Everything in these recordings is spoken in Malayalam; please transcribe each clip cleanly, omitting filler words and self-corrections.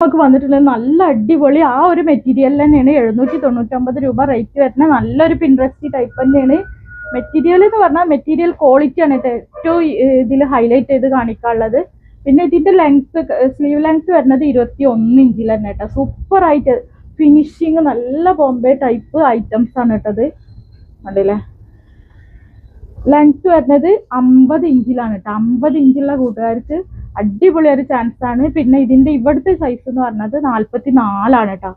നമുക്ക് വന്നിട്ടുള്ളത് നല്ല അടിപൊളി ആ ഒരു മെറ്റീരിയൽ തന്നെയാണ്. 799 രൂപ റേറ്റ് വരുന്ന നല്ലൊരു പിൻട്രസ്റ്റ് ടൈപ്പ് തന്നെയാണ്. മെറ്റീരിയൽ എന്ന് പറഞ്ഞാൽ മെറ്റീരിയൽ ക്വാളിറ്റി ആണ് ഏറ്റവും ഇതിൽ ഹൈലൈറ്റ് ചെയ്ത് കാണിക്കാനുള്ളത്. പിന്നെ ഇതിന്റെ ലെങ്ത്, സ്ലീവ് ലെങ്ത് വരുന്നത് 21 ഇഞ്ചിൽ തന്നെ കേട്ടോ. സൂപ്പർ ആയിട്ട് ഫിനിഷിങ് നല്ല ബോംബെ ടൈപ്പ് ഐറ്റംസ് ആണ് കേട്ടത്. കണ്ടില്ലേ? ലെങ്ത് വരുന്നത് 50 ഇഞ്ചിലാണ് കേട്ടോ. 50 ഇഞ്ചുള്ള കൂട്ടുകാർക്ക് അടിപൊളി ഒരു ചാൻസ് ആണ്. പിന്നെ ഇതിന്റെ ഇവിടുത്തെ സൈസ് എന്ന് പറഞ്ഞത് 44 കേട്ടോ.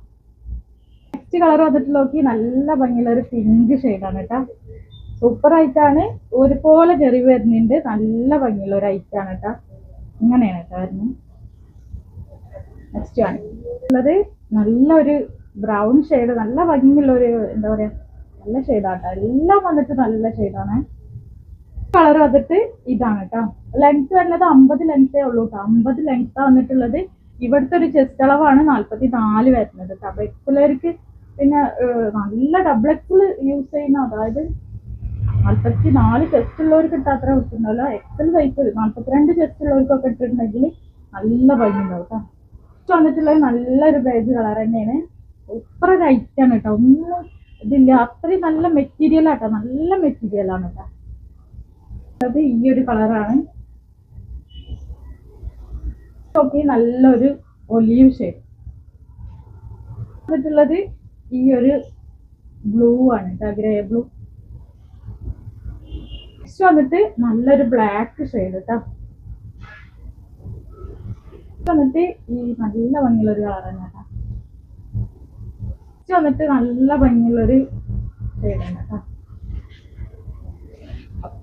നെക്സ്റ്റ് കളർ വന്നിട്ട് നോക്കി നല്ല ഭംഗിയുള്ള ഒരു പിങ്ക് ഷെയ്ഡാണ് കേട്ടോ. സൂപ്പർ ആയിട്ടാണ്. ഒരുപോലെ ചെറി വരുന്നുണ്ട്. നല്ല ഭംഗിയുള്ള ഒരു ഐറ്റാണ് കേട്ടോ. ഇങ്ങനെയാണ് കേട്ടോ വരുന്നത്. നെക്സ്റ്റ് ആണ് ഉള്ളത് നല്ലൊരു ബ്രൗൺ ഷെയ്ഡ്, നല്ല ഭംഗിയുള്ള ഒരു എന്താ പറയാ നല്ല ഷെയ്ഡാട്ടോ. എല്ലാം വന്നിട്ട് നല്ല ഷെയ്ഡാണ്. കളർ വന്നിട്ട് ഇതാണ് കേട്ടോ. ലെങ്ത് വരുന്നത് 50 ലെങ്തേ ഉള്ളൂ കേട്ടോ. 50 ലെങ്താ വന്നിട്ടുള്ളത്. ഇവിടുത്തെ ഒരു ചെസ്റ്റ് അളവാണ് 44 വരുന്നത് കേട്ടോ. അപ്പൊ എക്സലർക്ക് പിന്നെ നല്ല ഡബിൾ എക്സൽ യൂസ് ചെയ്യുന്ന, അതായത് 44 ചെസ്റ്റ് ഉള്ളവർക്ക് ഇട്ട് അത്ര കിട്ടുന്നല്ലോ. എക്സൽ സൈസ് 42 ചെസ്റ്റ് ഉള്ളവർക്കൊക്കെ ഇട്ടിട്ടുണ്ടെങ്കിൽ നല്ല ഭംഗിയുണ്ടാവും കേട്ടോ. വന്നിട്ടുള്ളത് നല്ലൊരു ബേജ് കളർ തന്നെയാണ്. സൂപ്പർ ഒരു ഐറ്റാണ് കേട്ടോ. ഒന്നും ഇതില്ല, അത്രയും നല്ല മെറ്റീരിയൽ ആട്ടോ. നല്ല മെറ്റീരിയൽ ആണ് കേട്ടോ. അത് ഈ ഒരു കളറാണ്. ഓക്കെ, നല്ലൊരു ഒലീവ് ഷെയ്ഡ് വന്നിട്ടുള്ളത് ഈ ഒരു ബ്ലൂ ആണ് കേട്ടോ, ഗ്രേ ബ്ലൂ. നെക്സ്റ്റ് വന്നിട്ട് നല്ലൊരു ബ്ലാക്ക് ഷെയ്ഡ് കേട്ടോ. വന്നിട്ട് ഈ നല്ല ഭംഗിയുള്ള ഒരു കളർ തന്നെ കേട്ടോ. നെക്സ്റ്റ് വന്നിട്ട് നല്ല ഭംഗിയുള്ളൊരു ഷെയ്ഡാണ് കേട്ടോ.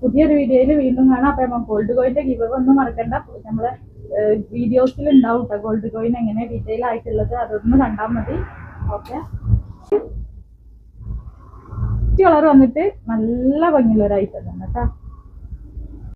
പുതിയൊരു വീഡിയോയിൽ വീണ്ടും കാണാം. അപ്പൊ ഗോൾഡ് കോയിന്റെ ഗിവ് ഒന്നും മറക്കണ്ട. നമ്മളെ വീഡിയോസിൽ ഉണ്ടാവും കേട്ടോ ഗോൾഡ് കോയിൻ എങ്ങനെ ഡീറ്റെയിൽ ആയിട്ടുള്ളത്. അതൊന്ന് കണ്ടാൽ മതി. ഓക്കെ, കളർ വന്നിട്ട് നല്ല ഭംഗിയുള്ള ഒരു ഐറ്റം തന്നെ കേട്ടോ.